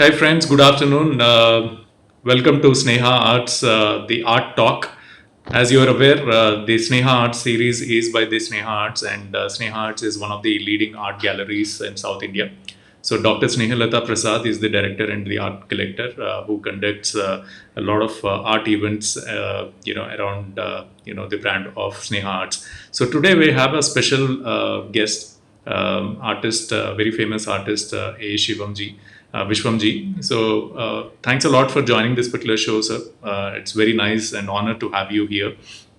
Hi, friends. Good afternoon. Welcome to Sneha Arts, the Art Talk. As you are aware, the Sneha Arts series is by the Sneha Arts, and Sneha Arts is one of the leading art galleries in South India. So, Dr. Snehalata Prasad is the director and the art collector who conducts a lot of art events, around the brand of Sneha Arts. So, today we have a special guest, artist, very famous artist, A. Shivamji. Vishwamji. So, thanks a lot for joining this particular show, sir. It's very nice and honor to have you here.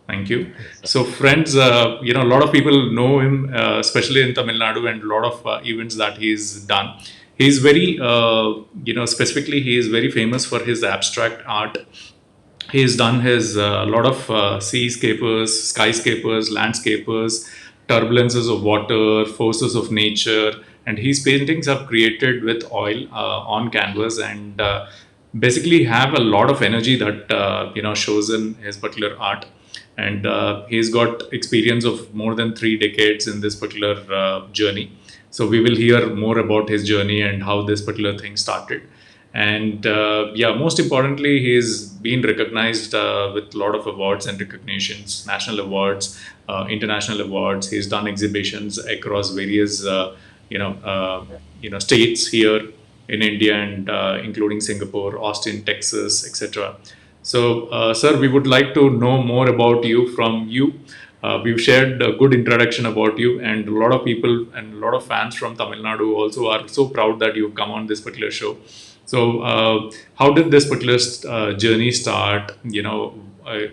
Thank you. So, friends, a lot of people know him, especially in Tamil Nadu, and a lot of events that he's done. He's very, specifically, he is very famous for his abstract art. He's done his lot of seascapers, skyscapers, landscapers, turbulences of water, forces of nature, and his paintings are created with oil on canvas and basically have a lot of energy that shows in his particular art. And he's got experience of more than 3 decades in this particular journey. So we will hear more about his journey and how this particular thing started. And yeah, most importantly, he's been recognized with a lot of awards and recognitions, national awards, international awards. He's done exhibitions across various states here in India, and including Singapore, Austin, Texas, etc. So, sir, we would like to know more about you from you. We've shared a good introduction about you, and a lot of people and a lot of fans from Tamil Nadu also are so proud that you've come on this particular show. So, how did this particular journey start?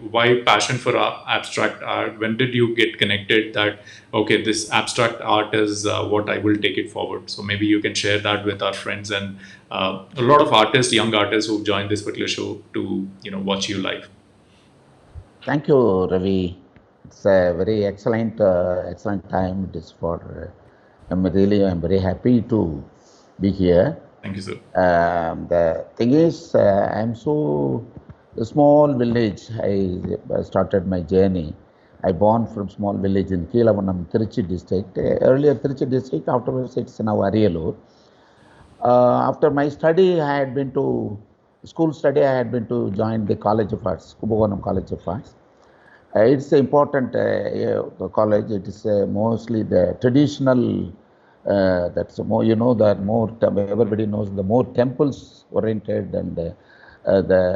Why passion for abstract art? When did you get connected that okay, this abstract art is what I will take it forward? So maybe you can share that with our friends and a lot of artists, young artists who've joined this particular show to watch you live. Thank you, Ravi. It's a very excellent time. It is for. I'm very happy to be here. Thank you, sir. The thing is, I'm so a small village. I started my journey. I born from small village in Keelavanam, Trichy district. Earlier Trichy district. Afterwards, it's now Ariyalur. After my study, I had been to school study. I had been to join the College of Arts, Kumbakonam College of Arts. It's an important college. It is mostly the traditional. That's more, that more everybody knows the more temples oriented and the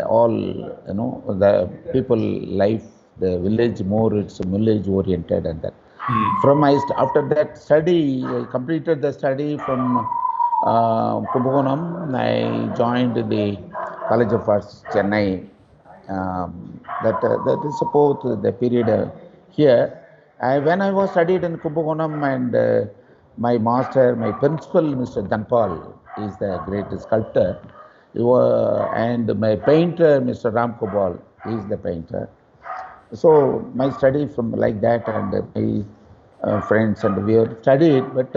all the people life, the village more it's village oriented and that. From my after that study, I completed the study from Kumbakonam. I joined the College of Arts, Chennai. That is about the period here. When I was studied in Kumbakonam, and my master, my principal, Mr. Dhanpal, is the great sculptor. And my painter, Mr. Ram Gopal, is the painter. So my study from like that, and my friends, and we have studied, but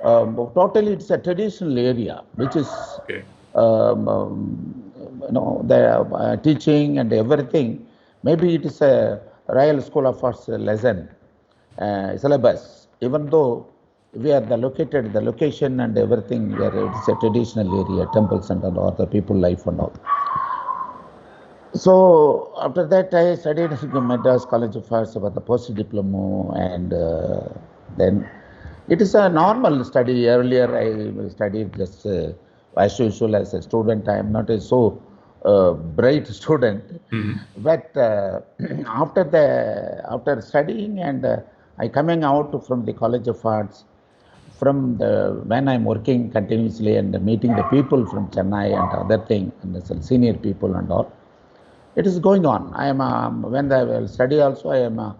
totally it's a traditional area, which is Okay. The teaching and everything. Maybe it is a Royal School of Arts lesson syllabus, even though we are located, the location and everything, where it's a traditional area, temples and all, the people life and all. So after that, I studied at Madras College of Arts about the post-diploma, and then it is a normal study. Earlier, I studied just as usual as a student. I am not a so bright student, but after studying and I coming out from the College of Arts, from when I'm working continuously and meeting the people from Chennai and other thing, and some senior people and all. It is going on. I am when I will study also. I am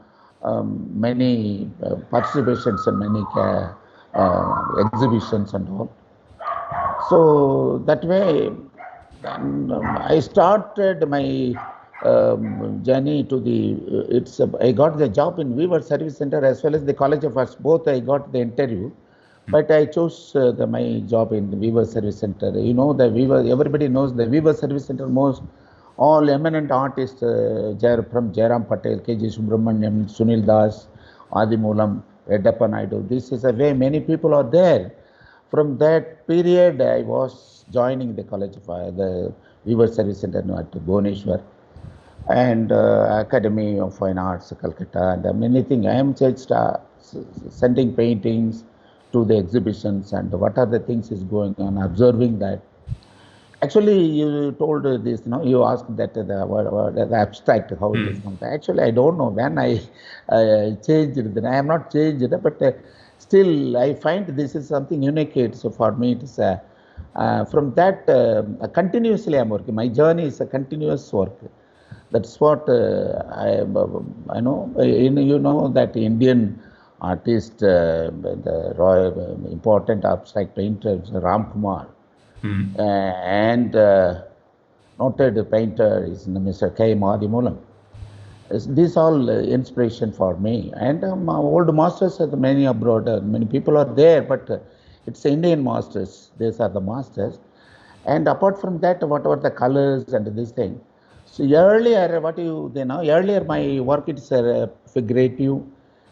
many participations in many exhibitions and all. So that way, I started my journey to the. I got the job in Weaver Service Center as well as the College of Arts. Both I got the interview, but I chose my job in the Weaver Service Center. The Weaver. Everybody knows the Weaver Service Center most. All eminent artists from Jairam Patel, K.G. Subramaniam, Sunil Das, Adi Moolam, Reddappa Naidu. This is a way many people are there. From that period, I was joining the College of the Weaver Service Center at Bhubaneswar and Academy of Fine Arts, Calcutta, and many things. I am just sending paintings to the exhibitions and what are the things is going on, observing that. Actually, you told this, you asked that the abstract, how it is Hmm. come. Actually, I don't know when I changed it. I am not changed it, but still, I find this is something unique. So for me, it is from that continuously I'm working. My journey is a continuous work. That's what I know. You know that Indian artist, the royal, important abstract painter, Ram Kumar, Hmm. and noted painter is Mr. K. Madhimulam. These all inspiration for me. And old masters are the many abroad. Many people are there, but it's Indian masters. These are the masters. And apart from that, whatever the colors and this thing. So earlier, earlier my work is figurative,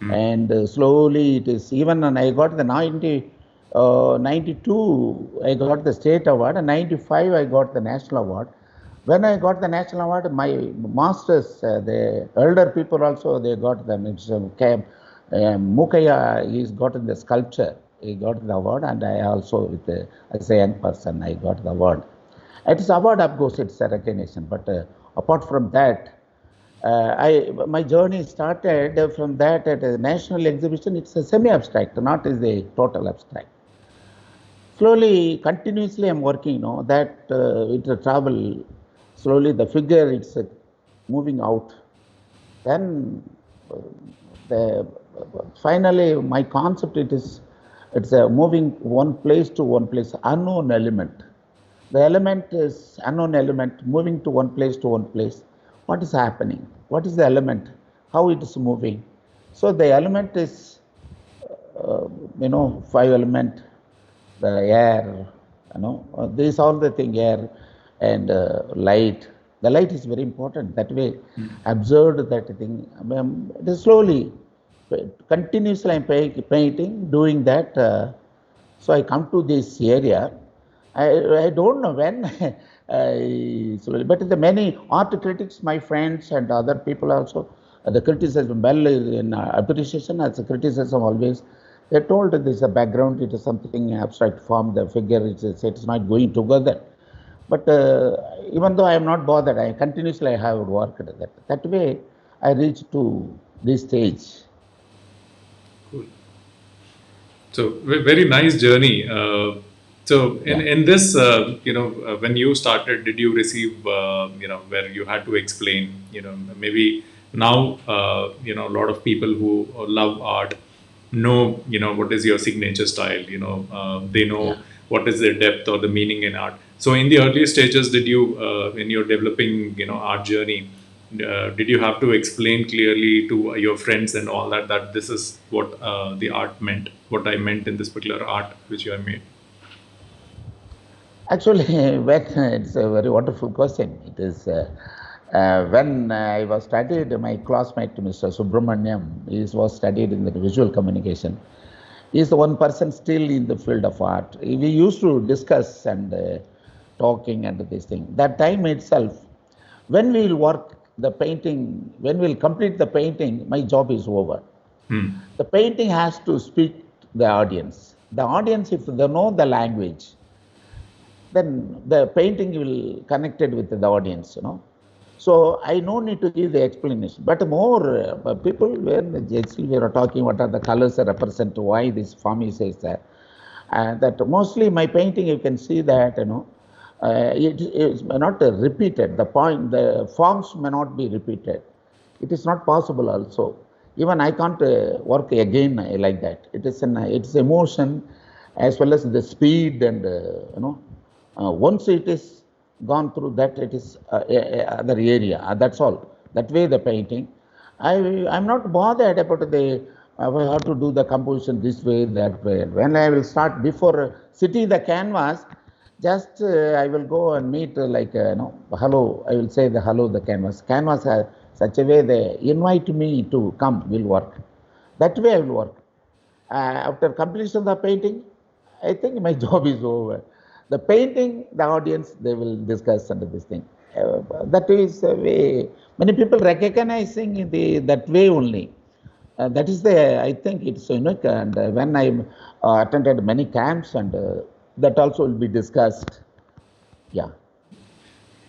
Hmm. and slowly it is even. And I got the 92, I got the state award, and 95 I got the national award. When I got the national award, my masters, the elder people also, they got them. It's Mukaya, he's gotten the sculpture. He got the award, and I also, as a young person, I got the award. It's award, of course, it's a recognition. But apart from that, my journey started from that at a national exhibition. It's a semi-abstract, not is a total abstract. Slowly, continuously, I'm working. That it travel slowly. The figure it's moving out. Then the finally my concept it's a moving one place to one place, unknown element. The element is unknown element moving to one place to one place. What is happening? What is the element? How it is moving? So the element is, five element, the air, these all the thing, air and light. The light is very important. That way, Hmm. observed that thing. It is slowly, continuously I'm painting, doing that. So I come to this area. I don't know when but the many art critics, my friends and other people also, the criticism, well, in appreciation as a criticism always, they told this is a background, it is something abstract form, the figure, it's not going together. But even though I am not bothered, I continuously have worked that. That way, I reached to this stage. Cool. So very nice journey. So Yeah. in this, when you started, did you receive, where you had to explain, maybe now, a lot of people who love art know, what is your signature style, they Yeah. know what is the depth or the meaning in art. So in the earlier stages, did you, in your developing, art journey, did you have to explain clearly to your friends and all that this is what the art meant, what I meant in this particular art which you have made? Actually, when it's a very wonderful question. It is when I was studied, my classmate Mr. Subramaniam, he was studied in the visual communication. He is the one person still in the field of art. We used to discuss and talking and this thing. That time itself, when we will work the painting, when we will complete the painting, my job is over. Hmm. The painting has to speak to the audience. The audience, if they know the language, then the painting will connected with the audience. So I no need to give the explanation. But more people, when still we are talking, what are the colors that represent, why this form is there. That mostly my painting, you can see that, it is not repeated. The forms may not be repeated. It is not possible also. Even I can't work again like that. It's emotion as well as the speed and, once it is gone through that, it is other area. That's all. That way the painting. I'm not bothered about I have to do the composition this way, that way. When I will start, before sitting the canvas, just I will go and meet hello. I will say the hello the canvas. Canvas such a way they invite me to come will work. That way I will work. After completion of the painting, I think my job is over. The painting, the audience, they will discuss under this thing. That is a way, many people recognizing that way only. That is I think it's unique. And when I attended many camps, and that also will be discussed. Yeah.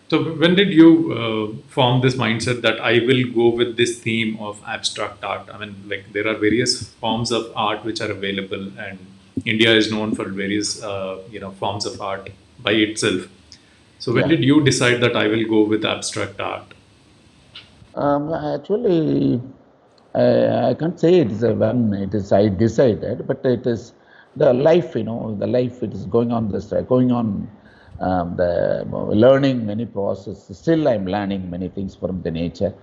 So when did you form this mindset that I will go with this theme of abstract art? I mean, like there are various forms of art which are available, and India is known for various forms of art by itself. So when Yeah. did you decide that I will go with abstract art? Actually, I can't say it is a when it is I decided, but it is the life, the life it is going on going on, the learning many process. Still, I'm learning many things from the nature.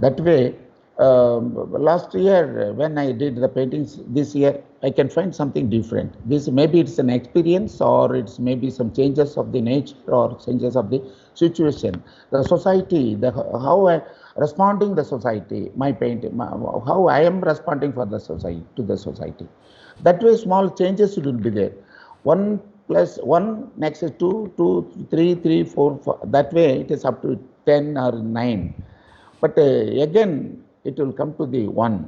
That way, last year when I did the paintings, this year I can find something different. This maybe it's an experience, or it's maybe some changes of the nature or changes of the situation, the society, the how I responding the society, my painting, how I am responding for the society to the society. That way, small changes will be there. 1 plus 1 next is 2, 2, 3, 3, 4, 4. That way, it is up to 10 or 9. But again, it will come to the 1.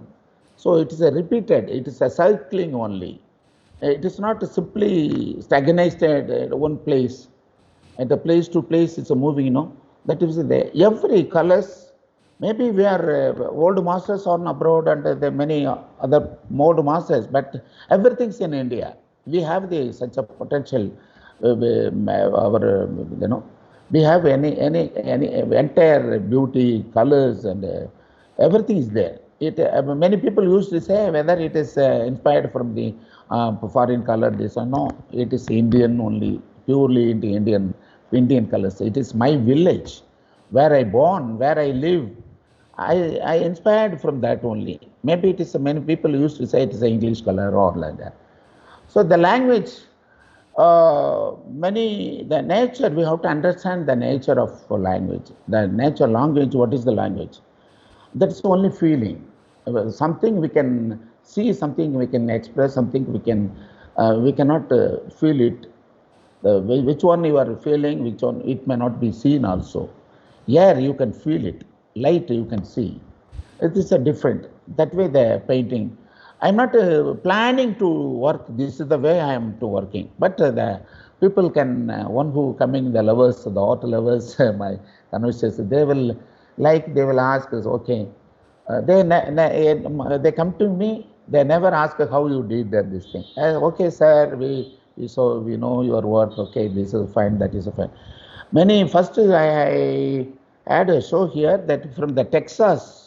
So it is a repeated, it is a cycling only. It is not simply stagnated at one place. At the place to place, it's a moving, That is there. Every colors, maybe we are old masters on abroad, and there are many other mode masters, but everything's in India. We have such a potential. Our, we have any entire beauty, colors, and everything is there. Many people used to say whether it is inspired from the foreign color. This or no, it is Indian only, purely into Indian colors. It is my village, where I born, where I live. I inspired from that only. Maybe it is many people used to say it is an English color or like that. So the language, the nature, we have to understand the nature of language. The nature, language, what is the language? That's only feeling. Something we can see, something we can express, something we cannot feel it. Which one you are feeling, which one it may not be seen also. Air you can feel it, light you can see. It is a different. That way the painting. I'm not planning to work. This is the way I am to working. But the people can, one who coming, the lovers, the art lovers, my conversation, they will ask us, okay. They come to me. They never ask how you did this thing. Okay, sir, we know your work. Okay, this is fine. That is fine. Many first I had a show here that from the Texas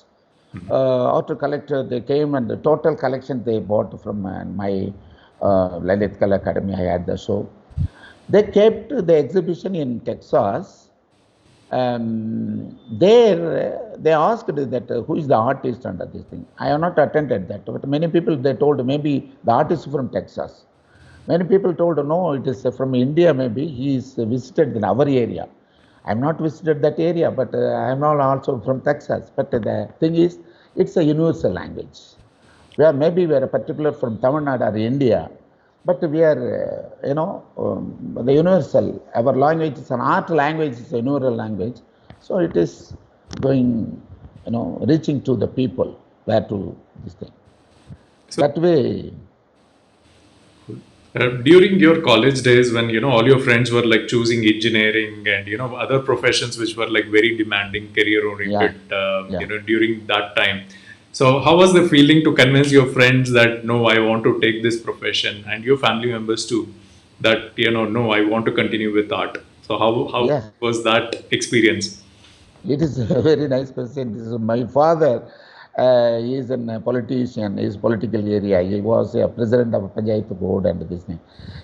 auto collector they came, and the total collection they bought from my Lalit Kala Academy. I had the show. They kept the exhibition in Texas. There they asked that who is the artist under this thing. I have not attended that, but many people they told maybe the artist is from Texas. Many people told no, it is from India. Maybe he is visited in our area. I'm not visited that area, but I'm not also from Texas. But the thing is, it's a universal language. Maybe we are particular from Tamil Nadu or India, but we are, the universal. Our language is an art language, it's a universal language. So it is going, reaching to the people where to this thing. So, that way. During your college days, when all your friends were like choosing engineering and other professions which were like very demanding, career oriented, during that time. So how was the feeling to convince your friends that no, I want to take this profession, and your family members too, that no, I want to continue with art. So how was that experience? It is a very nice question. This is my father. He is a politician. His political area. He was a president of a Panchayat board and this thing.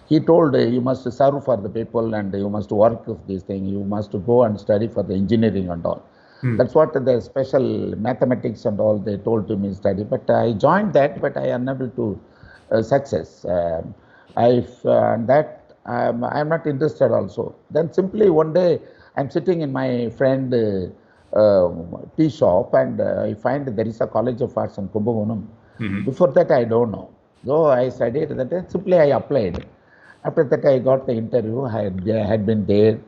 He told you must serve for the people and you must work with this thing. You must go and study for the engineering and all. That's what the special mathematics and all they told to me study. But I joined that, but I am unable to success. I'm not interested also. Then simply one day I'm sitting in my friend tea shop, and I find there is a College of Arts in Kumbakonam. Before that I don't know. So I studied that. Simply I applied. After that, I got the interview. I had been there.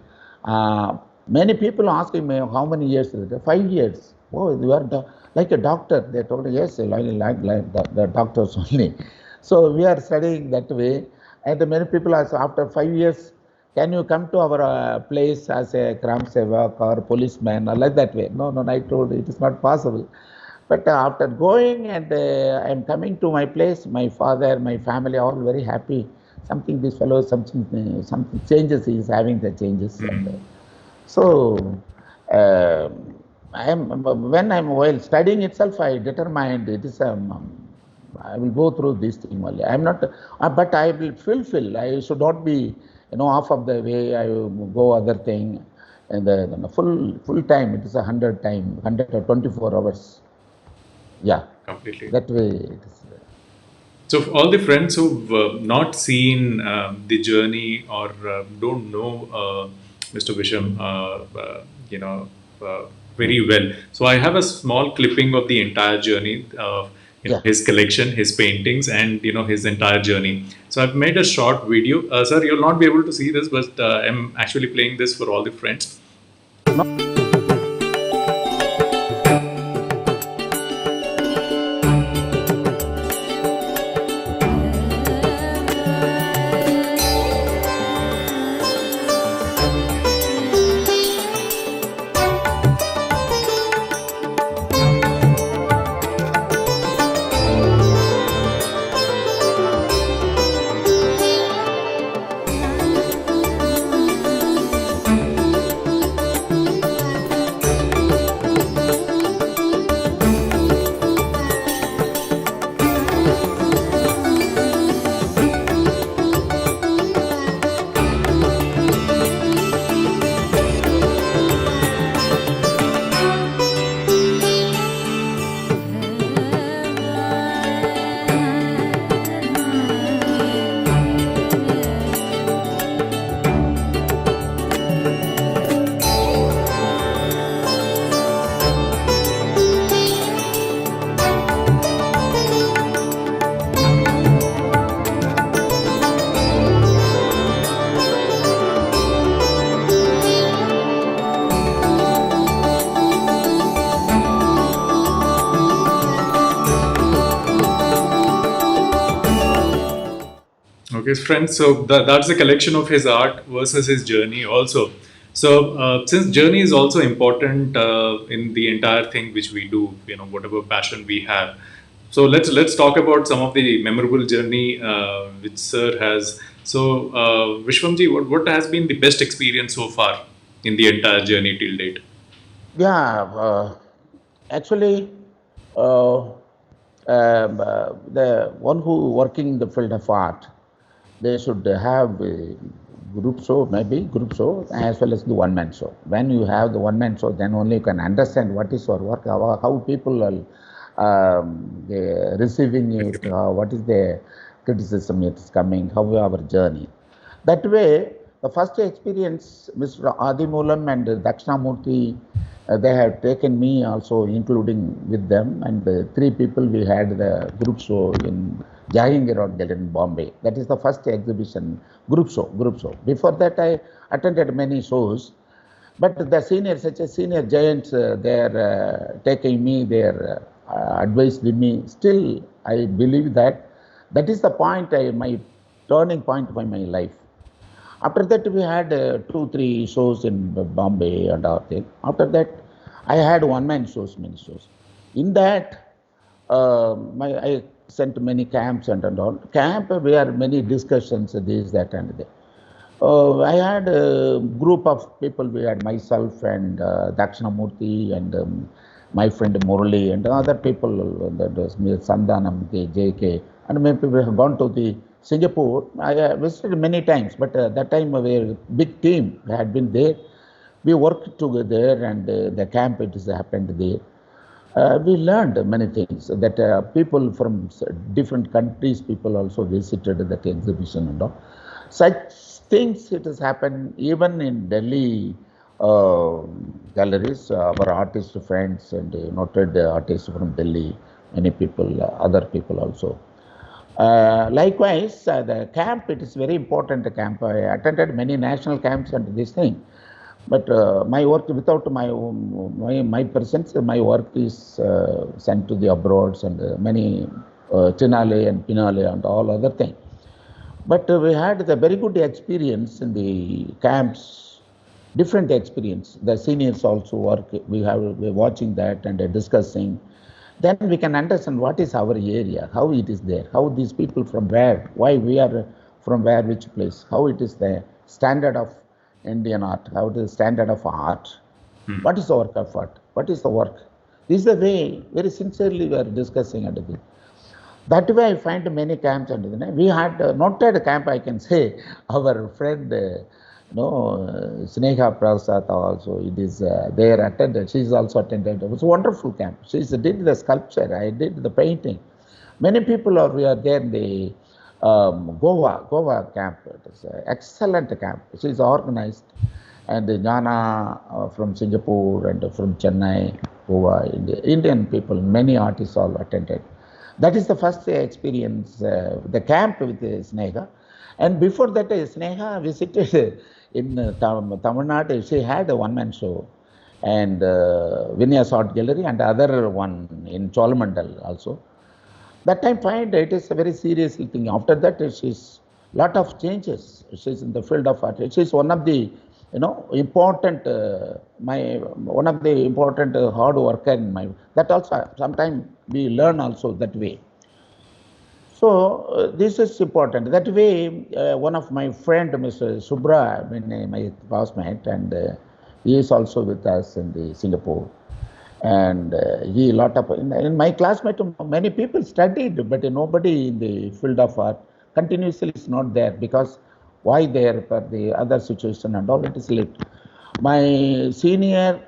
Uh, Many people asking me how many years is it? 5 years. Oh, you are like a doctor. They told me yes, like the doctors only. So we are studying that way. And many people ask after 5 years, can you come to our place as a Gram Sevak or policeman or like that way? No, no, I told it is not possible. But after going and I'm coming to my place, my father, my family, all very happy. Something this fellow, something changes. He is having the changes, and so uh, I am when I'm while studying itself, I determined it is I will go through this thing only. I'm not, but I will fulfill. I should not be, off of the way. I will go other thing, and the full time. It is 100 time, 124 hours. Yeah, Completely. that way it is. So, for all the friends who've not seen the journey or don't know Mr. Visham, very well. So, I have a small clipping of the entire journey. Yeah. His collection, his paintings, and his entire journey. So, I've made a short video. Sir, you'll not be able to see this, but I'm actually playing this for all the friends. Okay, friends. So that's a collection of his art versus his journey, also. So since journey is also important in the entire thing which we do, whatever passion we have. So let's talk about some of the memorable journey which Sir has. So Vishwamji, what has been the best experience so far in the entire journey till date? Yeah, actually, uh, the one who working in the field of art, they should have a group show, maybe group show, as well as the one man show. When you have the one man show, then only you can understand what is your work, how people are they receiving it, what is the criticism it is coming, how our journey. That way, the first experience, Mr. Adimulam and Dakshinamurthy, they have taken me also, including with them, and three people we had the group show in Jahangir Road in Bombay. That is the first exhibition, group show. Before that, I attended many shows, but the seniors, such as senior giants, they are taking me, they are advice with me. Still, I believe that is the point, my turning point of my life. After that, we had 2, 3 shows in Bombay and all thing. After that, I had one-man shows, many shows. In that, I sent many camps and all. Camp, we had many discussions, this, that, and that. I had a group of people. We had myself and Dakshinamurthy and my friend Murali and other people. That was me, Sandhanam, JK, and many people have gone to the Singapore. I visited many times, but that time we were a big team had been there. We worked together, and the camp it has happened there. We learned many things that people from different countries, people also visited that exhibition and all. Such things it has happened even in Delhi galleries. Our artist friends and noted artists from Delhi, many people, other people also. Likewise, the camp, it is very important camp. I attended many national camps and this thing. But my work, without my presence, my work is sent to the abroads and many Tinale and Pinale and all other things. But we had the very good experience in the camps, different experience. The seniors also work. We're watching that and discussing. Then we can understand what is our area, how it is there, how these people from where, why we are from where, which place, how it is the standard of Indian art, how it is the standard of art, what is the work of art, what is the work. This is the way, very sincerely we are discussing and everything. That way I find many camps and we had noted camp, I can say, our friend, Sneha Prasad also, it is there attended, she is also attended. It was a wonderful camp. She did the sculpture, I did the painting. Many people we are there in the Goa camp. It is an excellent camp. She is organized. And Jana from Singapore and from Chennai, Goa, Indian people, many artists all attended. That is the first experience, the camp with Sneha. And before that, Sneha visited in Tamil Nadu. She had a one-man show and Vinyas Art Gallery and other one in Cholamandal also. That time find it is a very serious thing. After that, she's lot of changes. She's in the field of art. She's one of the important one of the important hard worker in my, that also sometimes we learn also that way. So this is important. That way, one of my friend, Mr. Subra, my classmate, and he is also with us in the Singapore. And he lot of in my classmate, many people studied, but nobody in the field of art continuously is not there, because why there for the other situation and all, it is late. My senior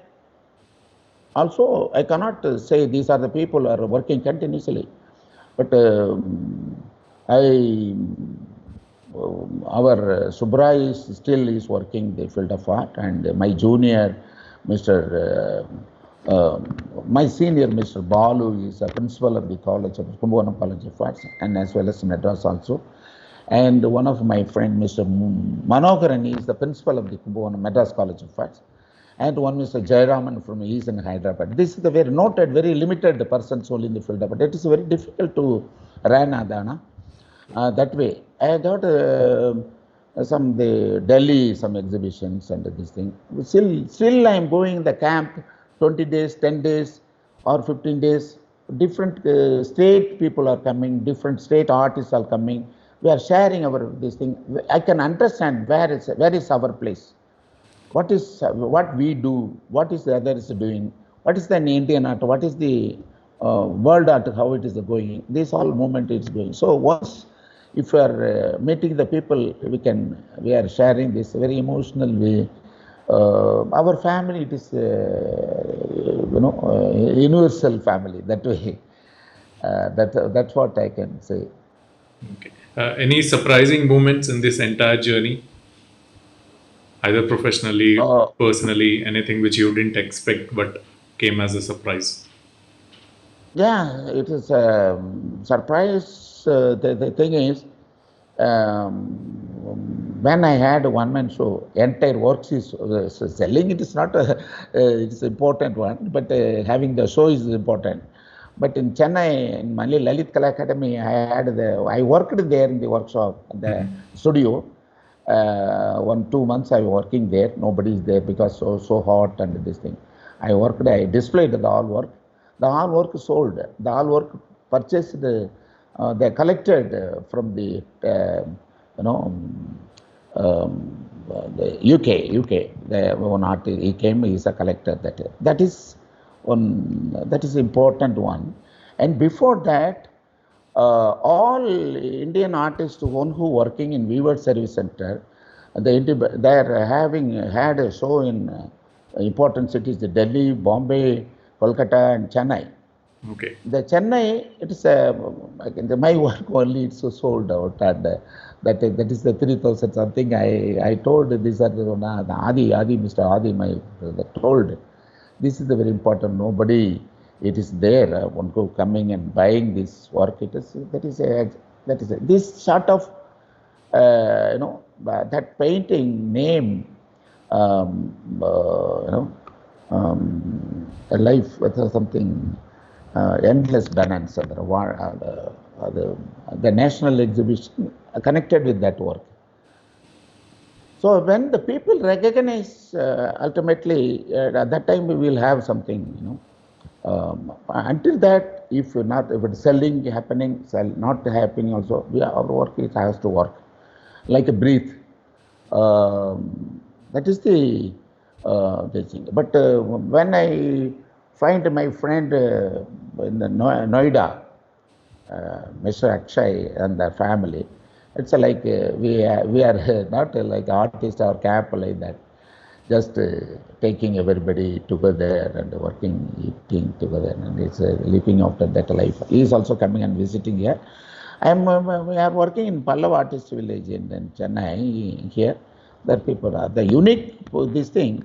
also, I cannot say these are the people who are working continuously, but our Subra is still is working the field of art, and my junior, my senior, Mr. Balu, is a principal of the college of Kumbakonam College of Arts, and as well as Madras also. And one of my friend, Mr. Manokaran, is the principal of the Kumbakonam Madras College of Arts. And one Mr. Jayaraman from East in Hyderabad. This is the very noted, very limited persons only in the field, but it is very difficult to run Adana that way. I got some the Delhi, some exhibitions and this thing. Still I am going the camp 20 days, 10 days or 15 days. Different state people are coming, different state artists are coming. We are sharing our this thing. I can understand where is our place. What is what we do, what is the others doing, what is the Indian art, what is the world art, how it is going. This all movement is going. So once if we are meeting the people, we are sharing this very emotional way. Our family, it is universal family that way. That's what I can say. Okay. Any surprising moments in this entire journey? Either professionally, personally, anything which you didn't expect but came as a surprise? Yeah, it is a surprise. The thing is, when I had a one-man show, entire works is selling. It is not it's important one, but having the show is important. But in Chennai, in Mali Lalit Kala Academy, I worked there in the workshop, the studio. 1-2 months I was working there. Nobody is there because so hot and this thing. I worked. I displayed the all work. The all work sold. The all work purchased. They collected from the the UK. The one artist, he came. He is a collector. That is one. That is important one. And before that, all Indian artists who working in Weaver Service Center, they are having had a show in important cities: Delhi, Bombay, Kolkata, and Chennai. Okay. The Chennai, it is my work only. It's sold out, and that is the 3,000 something. I told these are the Adi, Mr. Adi, my brother told. This is the very important. Nobody, it is there. One go coming and buying this work. That is That is it. This sort of, that painting name, a life with something endless balance. The national exhibition connected with that work. So when the people recognize, ultimately, at that time we will have something, until that, if it's selling happening, not happening also, our work it has to work like a breath. That is the thing. But when I find my friend in the Noida, Mr. Akshay and their family, it's like we are not like artist or cap like that. Just taking everybody together and working, eating together, and it's living after that life. He is also coming and visiting here. We are working in Pallav Artist Village in Chennai here. There people are the unique for this thing.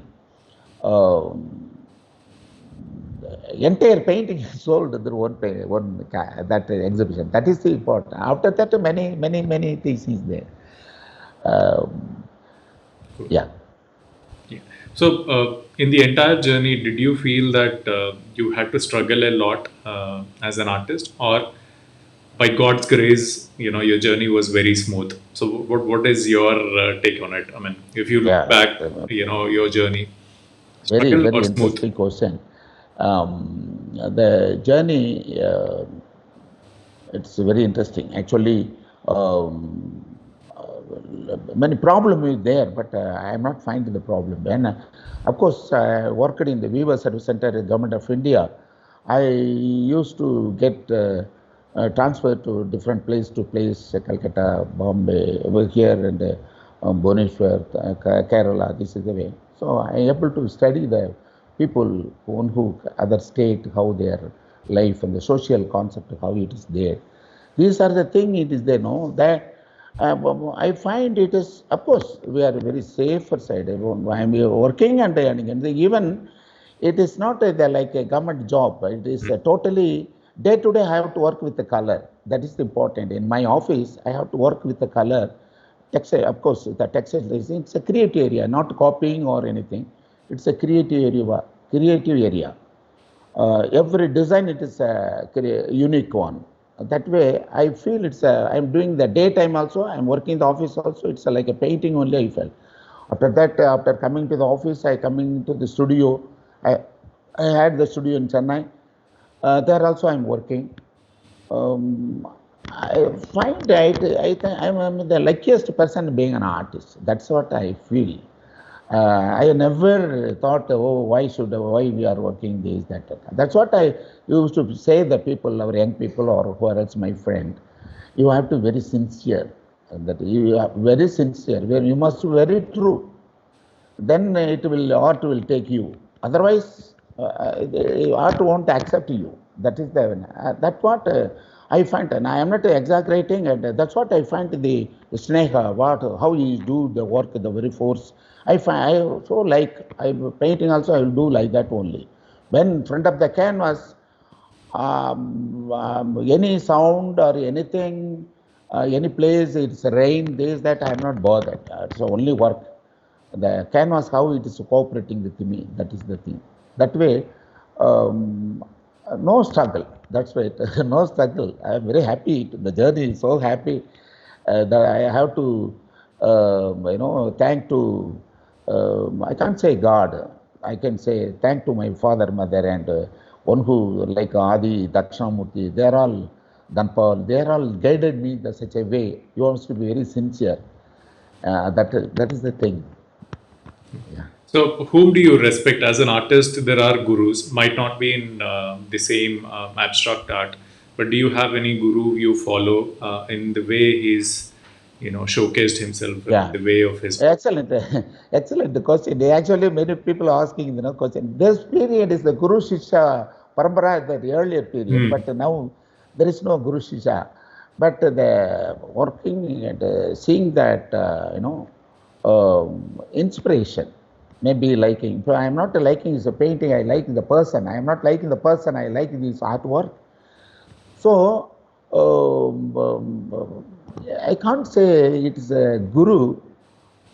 Entire painting is sold through that exhibition. That is the important. After that, many things is there. Yeah. Yeah. So, in the entire journey, did you feel that you had to struggle a lot as an artist, or by God's grace, your journey was very smooth? So, what is your take on it? I mean, if you look Yeah. back, your journey, Very, struggle or very smooth? interesting question. The journey, it's very interesting. Actually, many problem is there, but I am not finding the problem. And of course, I worked in the Weaver Service Center in Government of India. I used to get transferred to different place to place, Calcutta, Bombay, over here, and Bhubaneswar, Kerala. This is the way. So I am able to study the people who other state, how their life and the social concept, how it is there. These are the thing it is there, no? That I find it is, of course, we are very safer side. I am working and earning, and even it is not like a government job. It is totally day to day. I have to work with the color. That is important. In my office, I have to work with the color. Textile, of course, the textile is it's a creative area, not copying or anything. It's a creative area. Creative area. Every design it is a unique one. That way, I feel it's I'm doing the daytime also. I'm working in the office also. It's like a painting only. I felt. After that, after coming to the office, I coming to the studio. I, I had the studio in Chennai. There also I'm working. I find that I think I'm the luckiest person being an artist. That's what I feel. I never thought, oh, why we are working this, that. That's what I used to say the people, our young people, or who are else my friend. You have to be very sincere. That you are very sincere. Where you must be very true. Then art will take you. Otherwise, art won't accept you. That is that's what I find, and I am not exaggerating, and that's what I find the Sneha, how he do the work, the very force. I find I so like I painting also I will do like that only. When in front of the canvas, any sound or anything, any place, it's rain, this, that, I am not bothered. It's only work. The canvas, how it is cooperating with me, that is the thing. That way, no struggle. That's why no struggle. I am very happy. The journey is so happy that I have to, thank to, I can't say God. I can say thank to my father, mother, and one who like Adi, Dakshinamurti. They are all Dhanpal. They are all guided me in such a way. You have to be very sincere. That is the thing. Yeah. So, whom do you respect as an artist? There are gurus, might not be in the same abstract art, but do you have any guru you follow in the way he's, showcased himself, Yeah. the way of his? Excellent, excellent question. Actually, many people are asking question. This period is the Guru Shishya Parampara, the earlier period, but now there is no Guru Shishya. But the working and seeing that, inspiration, maybe liking. So I am not liking the painting, I like the person. I am not liking the person, I like this artwork. So I can't say it is a guru,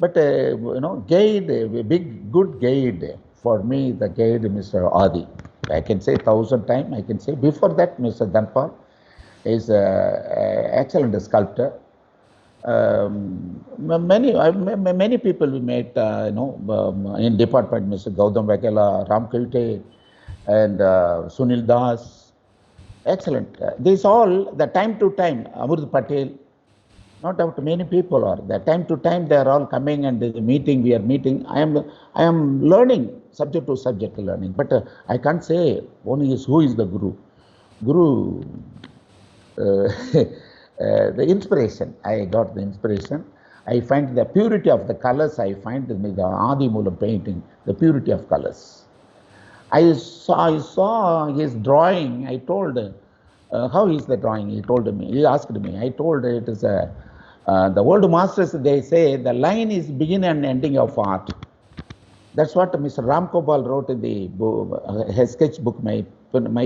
but guide, a big good guide for me. The guide, Mr. Adi. I can say 1,000 times. I can say before that, Mr. Danpal is an excellent sculptor. Many people we met, in department, Mr. Gautam Vakela, Ram Kilte, and Sunil Das. Excellent. These all, the time to time, Amrut Patel, not doubt many people are. The time to time they are all coming and the meeting, we are meeting. I am learning, subject to subject learning, but I can't say only is who is the Guru. Guru, the inspiration, I got the inspiration. I find the purity of the colors, I find in the Adi Moolam painting, the purity of colors. I saw his drawing. I told, how is the drawing? He told me. He asked me. I told it is the old masters. They say the line is beginning and ending of art. That's what Mr. Ram Gopal wrote in the his sketchbook. My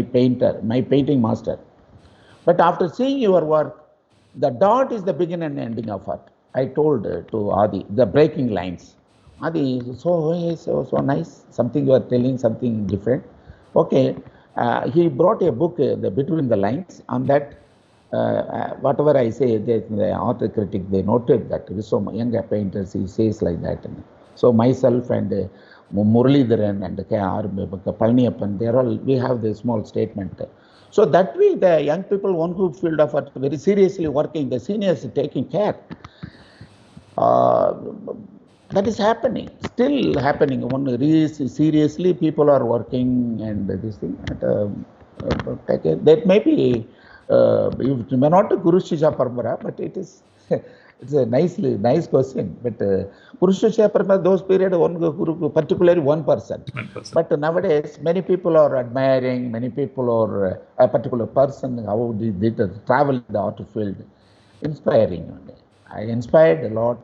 painting master. But after seeing your work, the dot is the beginning and ending of art. I told to Adi the breaking lines. Adi, so nice. Something you are telling, something different. Okay, he brought a book, the Between the Lines. On that, whatever I say, the art critic, they noted that some younger painters, he says like that. So myself and Muralidharan and K.R. Palniappan, they are all, we have the small statement. So that way, the young people, one group field of art, very seriously working, the seniors taking care. That is happening, still happening. Seriously, people are working and this thing. That may be, it may not a Guru Shishya Parampara, but it is. It's a nice question. But Guru Shishya Parampara, those period, one Guru, particularly one person. But nowadays, many people are admiring. Many people are a particular person. How they travel in the art field, inspiring. I inspired a lot.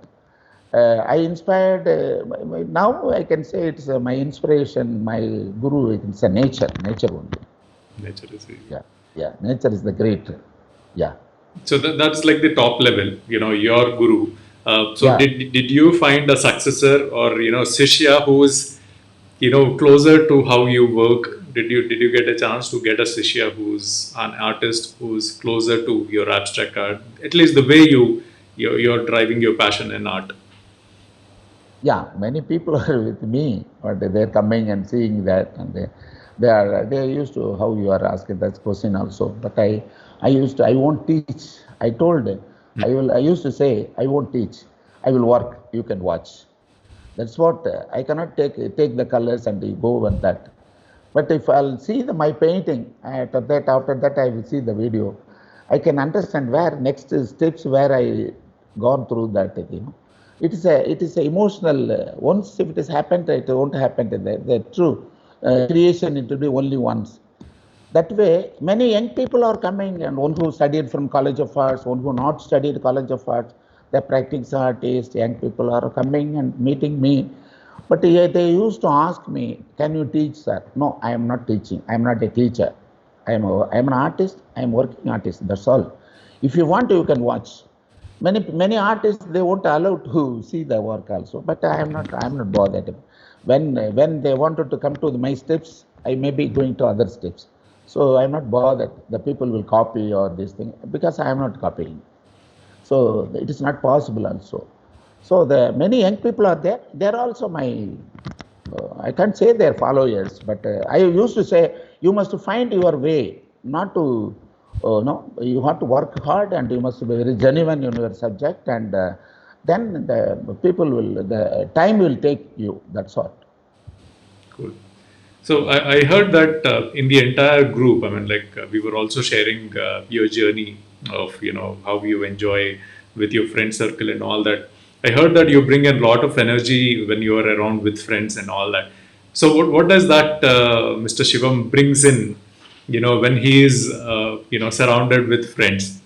I inspired, now I can say it's my inspiration, my guru, it's a nature only. Nature is nature is the great, So that's like the top level, your guru. Did you find a successor or, Shishya who's, closer to how you work? Did you get a chance to get a Shishya who's an artist who's closer to your abstract art, at least the way you're driving your passion in art? Yeah, many people are with me, but they're coming and seeing that, and they used to, how you are asking that question also. But I won't teach. I told I used to say I won't teach. I will work. You can watch. That's what I cannot take the colors and go with that. But if I'll see my painting, after that I will see the video. I can understand where next steps where I gone through that. It is a emotional. Once if it has happened, it won't happen. The true creation it will be only once. That way, many young people are coming, and one who studied from College of Arts, one who not studied College of Arts, the practice artists, young people are coming and meeting me. But they used to ask me, "Can you teach, sir?" No, I am not teaching. I am not a teacher. I am an artist. I am working artist. That's all. If you want, you can watch. Many artists, they won't allow to see the work also, but I am not bothered. When they wanted to come to my steps, I may be going to other steps. So I am not bothered. The people will copy or this thing, because I am not copying. So it is not possible also. So the many young people are there. They are also my, I can't say they are followers, but I used to say, you must find your way, not to, no, you have to work hard and you must be very genuine in your subject, and then the people will, the time will take you. That's all. Cool. So I heard that in the entire group, I mean, we were also sharing your journey of, how you enjoy with your friend circle and all that. I heard that you bring a lot of energy when you are around with friends and all that. So what does that Mr. Shivam brings in, when he is, surrounded with friends?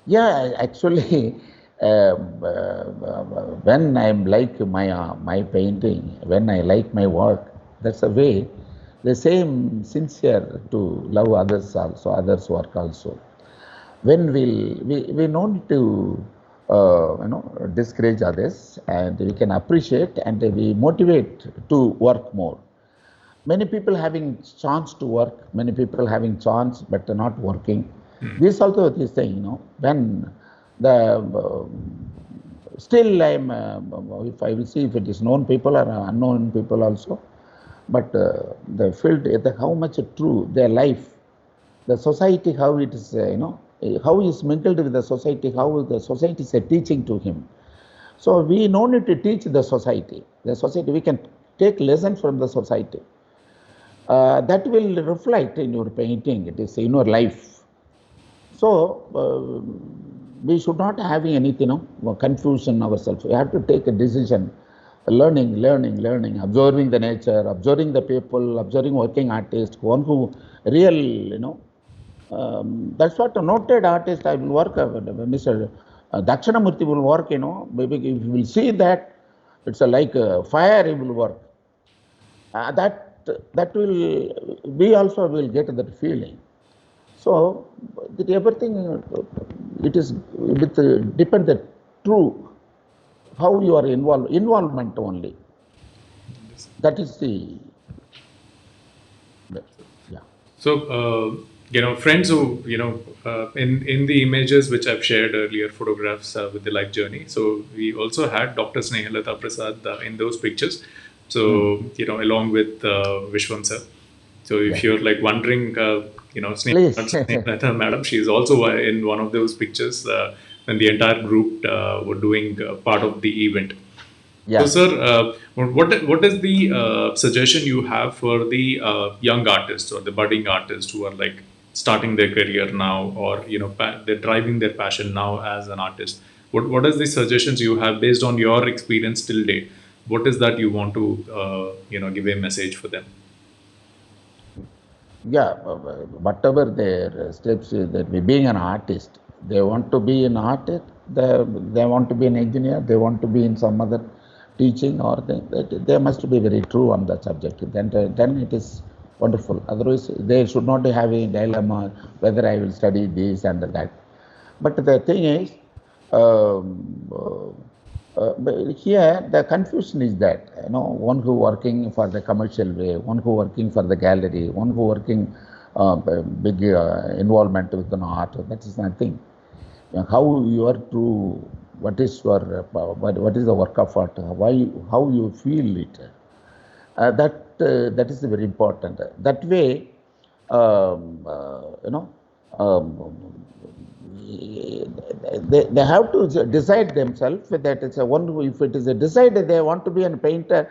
Yeah, actually, when I like my painting, when I like my work, that's a way. The same sincere to love others also, others' work also. when we no need to discourage others, and we can appreciate and we motivate to work more. Many people having chance to work, many people having chance but not working. This also this thing, when the still I'm if I will see if it is known people or unknown people also, but the field, how much true their life, the society, how it is, how he is mingled with the society, how the society is a teaching to him. So we no need to teach the society. The society, we can take lessons from the society. That will reflect in your painting, it is in your life. So we should not have anything, confusion ourselves. We have to take a decision, learning, observing the nature, observing the people, observing working artists, one who real, that's what a noted artist I will work, Mr. Dakshinamurthy will work, maybe if you will see that, it's like a fire he will work. That will, we also will get that feeling. So that everything, it is with depend the true, how you are involvement only. That is the, yeah. So, friends who, in the images which I've shared earlier, photographs with the life journey. So we also had Dr. Snehalata Prasad in those pictures. So, along with Vishwam sir. So if you're like wondering, Please. Snehalata madam, she's also in one of those pictures when the entire group were doing part of the event. So, Yeah. sir, what is the suggestion you have for the young artists or the budding artists who are like starting their career now, or they're driving their passion now as an artist? What is the suggestions you have based on your experience till date? What is that you want to give a message for them? Yeah, whatever their steps, that being an artist, they want to be an artist, they want to be an engineer, they want to be in some other teaching, or they must be very true on that subject. Then it is wonderful. Otherwise, they should not have a dilemma whether I will study this and that. But the thing is, but here the confusion is that, one who working for the commercial way, one who working for the gallery, one who working big involvement with an art. That is nothing. How you are true, what is your what is the work of art? How you feel it? That is very important. That way, you know, um, they have to decide themselves that it's a one who, if it is a decided they want to be a painter,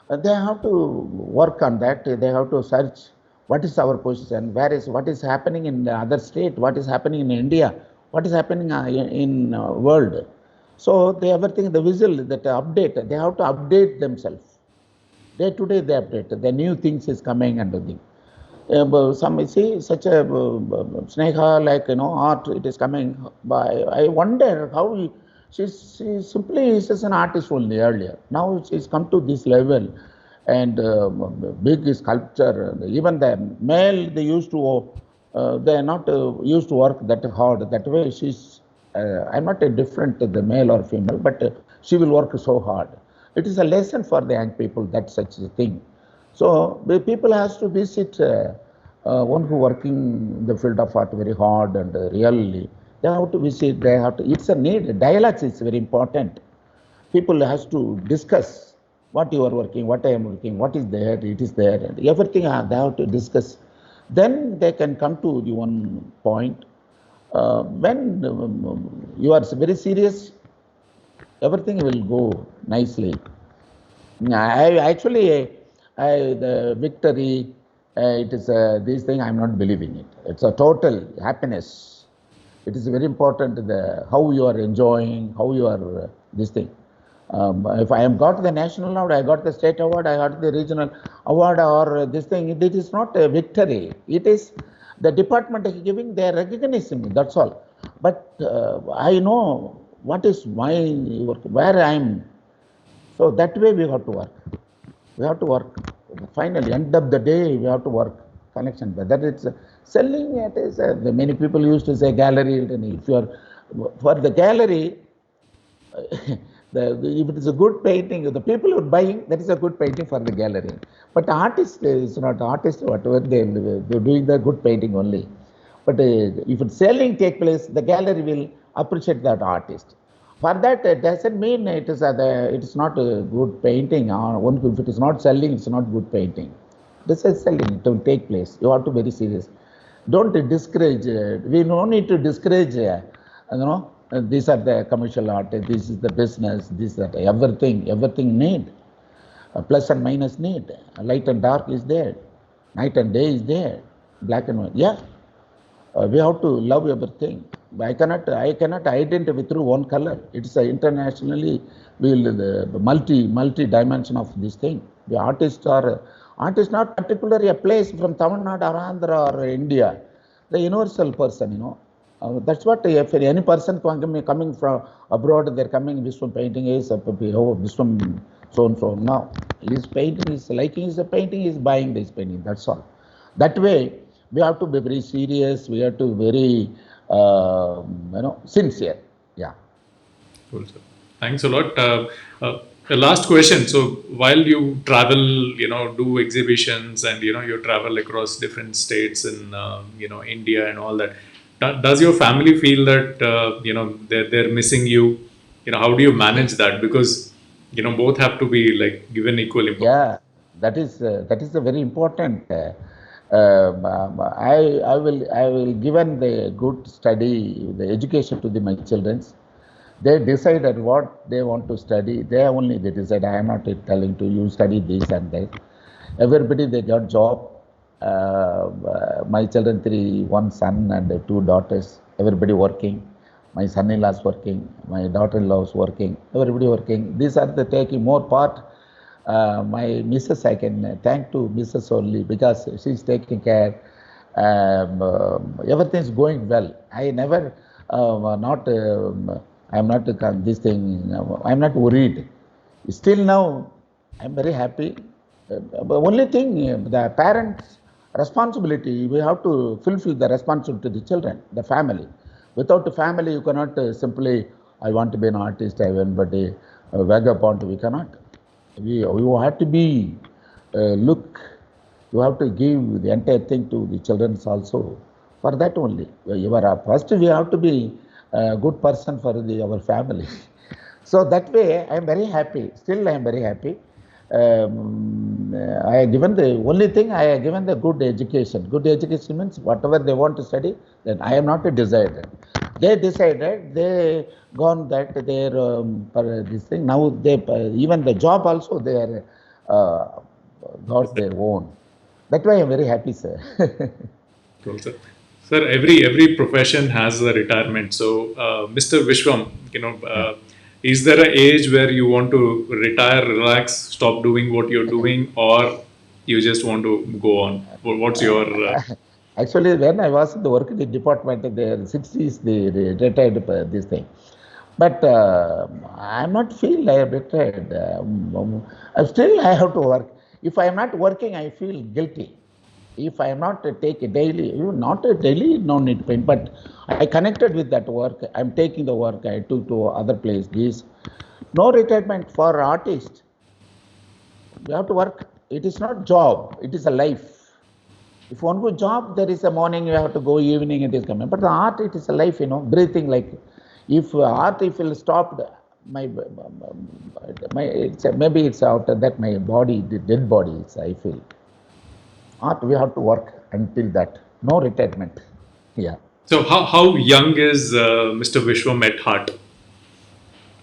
they have to work on that. They have to search what is our position, what is happening in the other state, what is happening in India, what is happening in world. So they everything the visual that update, they have to update themselves. Day to day they update. The new things is coming and the thing. Some see such a Sneha, like art, it is coming by. I wonder how she simply is as an artist only earlier. Now she's come to this level, and big sculpture. Even the male they used to, they are not used to work that hard. That way she's. I'm not a different the male or female, but she will work so hard. It is a lesson for the young people that such a thing. So the people has to visit one who working the field of art very hard and really they have to visit. They have to. It's a need. Dialogues is very important. People has to discuss what you are working, what I am working, what is there, it is there, and everything they have to discuss. Then they can come to the one point. When you are very serious, everything will go nicely. I actually, the victory, it is this thing. I'm not believing it. It's a total happiness. It is very important how you are enjoying, how you are this thing. If I have got the national award, I got the state award, I got the regional award, or this thing. It is not a victory. It is the department is giving. They recognize me. That's all. But I know what is my work, where I am. So that way we have to work. We have to work. Finally, end of the day, we have to work. connection. Whether it's selling, it is the many people used to say gallery. If you are for the gallery, if it is a good painting, the people who are buying, that is a good painting for the gallery. But the artist is not artist, whatever they're doing the good painting only. But if it's selling take place, the gallery will appreciate that artist. For that, it doesn't mean it is not a good painting. If it is not selling, it's not good painting. This is selling, it will take place. You have to be very serious. Don't discourage. We don't need to discourage. These are the commercial art. This is the business. This that everything need. Plus and minus need. Light and dark is there. Night and day is there. Black and white. Yeah. We have to love everything. I cannot identify through one color. It's internationally multi dimension of this thing. The artists not particularly a place from Tamil Nadu or Andhra or India. The universal person, that's what if any person coming from abroad, they're coming. Vishwam painting is Vishwam so and so. Now his painting is liking his painting, is buying this painting. That's all. That way we have to be very serious. We have to be very sincere. Yeah. Cool, sir. Thanks a lot. The last question. So while you travel, do exhibitions, and you travel across different states in India and all that. Does your family feel that they're missing you? How do you manage that? Because both have to be like given equal importance. Yeah, that is a very important. I will given the good study, the education to my children. They decided what they want to study. They decide. I am not telling to you study this and that. Everybody they got job. My children one son and two daughters. Everybody working. My son-in-law is working. My daughter-in-law is working. Everybody working. These are the taking more part. My Mrs. I can thank to Mrs. only because she's taking care. Everything is going well. I never I'm not this thing. I'm not worried. Still now, I'm very happy. But only thing, the parents' responsibility, we have to fulfill the responsibility to the children, the family. Without the family, you cannot simply, I want to be an artist, I want to be a vagabond. We cannot. You have to be, you have to give the entire thing to the children also. For that only. First, we have to be a good person for our family. So that way, I am very happy. Still, I am very happy. I have given the only thing, I have given the good education. Good education means whatever they want to study, then I am not a decider. They decided, they gone that their this thing. Now they even the job also they are got their own. That's why I am very happy, sir. Cool, sir. Sir, every profession has a retirement. So, Mr. Vishwam, is there an age where you want to retire, relax, stop doing what you're doing, or you just want to go on? What's your... Actually, when I was in the working department, the 60s, they retired this thing. But I'm not feel I have retired. Still, I have to work. If I am not working, I feel guilty. If I am not take a daily, not a daily, no need to paint, but I connected with that work. I'm taking the work. I took to other place. This no retirement for artists. You have to work. It is not job. It is a life. If one go job, there is a morning. You have to go evening. It is coming. But the art, it is a life. Breathing like. If art, if will stop, maybe it's out that my body, the dead body. I feel. Art, we have to work until that. No retirement. Yeah. So how young is Mr. Vishwam at heart?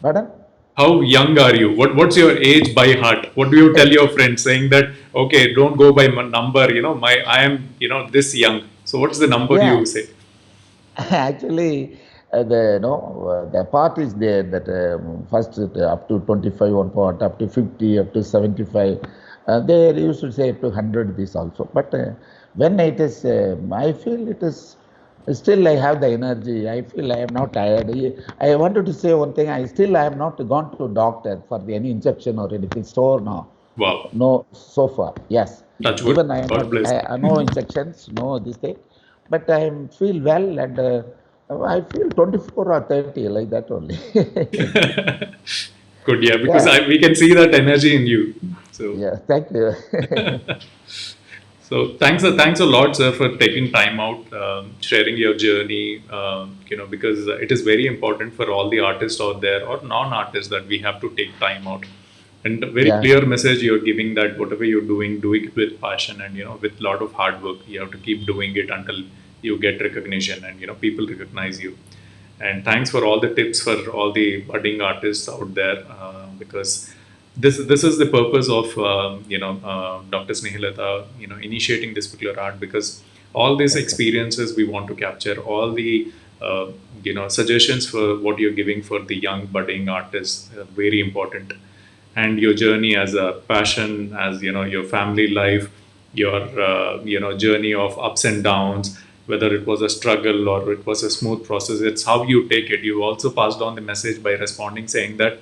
Pardon? How young are you? What's your age by heart? What do you tell your friends saying that, okay, don't go by my number, I am, this young. So what's the number you say? Actually, the part is there that first up to 25 one part, up to 50, up to 75. They used to say up to 100 this also. But when it is, I feel it is, still I have the energy. I feel I am not tired. I wanted to say one thing. I have not gone to doctor for any injection or anything. So no, Wow. No, so far, yes. Touch wood. Even I am God not, bless. I no injections, no this thing, but I feel well and I feel 24 or 30 like that only. Good, yeah, because Yeah, we can see that energy in you. So, yeah, thank you. so thanks a lot, sir, for taking time out, sharing your journey. Because it is very important for all the artists out there or non-artists that we have to take time out. And a very Yeah, clear message you're giving that whatever you're doing, do it with passion and with a lot of hard work. You have to keep doing it until you get recognition and people recognize you. And thanks for all the tips for all the budding artists out there, because this is the purpose of Dr. Snehilata initiating this particular art, because all these exactly. experiences we want to capture, all the suggestions for what you're giving for the young budding artists, very important. And your journey as a passion, as your family life, your journey of ups and downs, whether it was a struggle or it was a smooth process, it's how you take it. You also passed on the message by responding saying that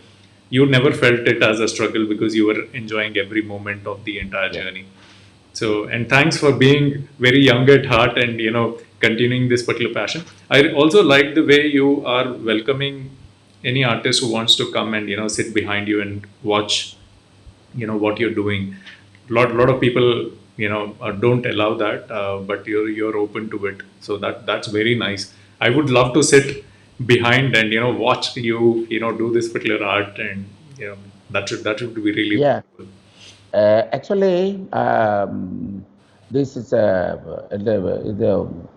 you never felt it as a struggle because you were enjoying every moment of the entire Yeah. journey. So, and thanks for being very young at heart and continuing this particular passion. I also like the way you are welcoming any artist who wants to come and sit behind you and watch what you're doing. Lot of people don't allow that, but you're open to it. So that's very nice. I would love to sit behind and watch you do this particular art, and that should be really Yeah. wonderful. Actually, this is a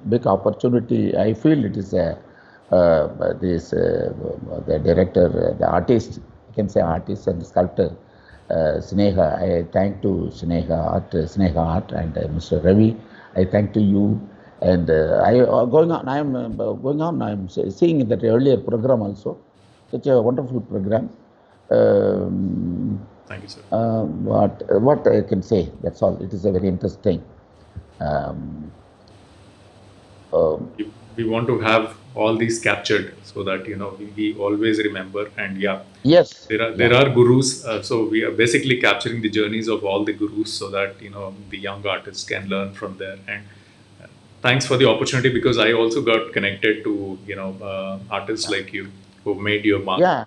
big opportunity. I feel it is a this the director, the artist. I can say artist and sculptor, Sneha. I thank to Sneha Art, and Mr. Ravi. I thank to you. And I going on. I am going on. I am seeing that earlier program also. Such a wonderful program. Um, Thank you, sir. what I can say, that's all. It is a very interesting. Um, um, We want to have all these captured so that we always remember. And yeah, yes, there yeah, are gurus, so we are basically capturing the journeys of all the gurus so that the young artists can learn from there. And thanks for the opportunity, because I also got connected to artists like you who made your mark. yeah.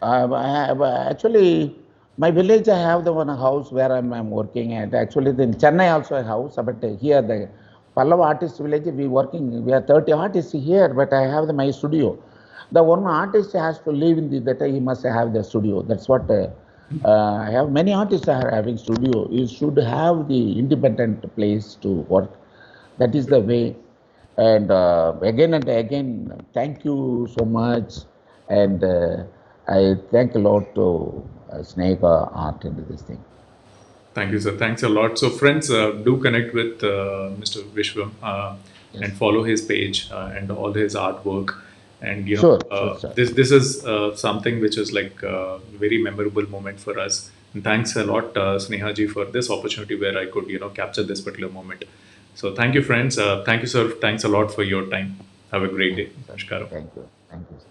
I have, actually, my village, I have the one house where I'm working at. Actually, in Chennai also a house, but here the Pallava Artist Village, we are 30 artists here, but I have my studio. The one artist has to live in that he must have the studio. That's what I have. Many artists are having studio. You should have the independent place to work. That is the way. And again, thank you so much. And I thank a lot to Snehika Art into this thing. Thank you, sir. Thanks a lot. So, friends, do connect with Mr. Vishwam, and Yes. follow his page and all his artwork. And Sure, sure, sir. this is something which is like a very memorable moment for us. And thanks a lot, Sneha ji, for this opportunity where I could capture this particular moment. So, thank you, friends. Thank you, sir. Thanks a lot for your time. Have a great day. Sir. Namaskaram. Thank you. Thank you, sir.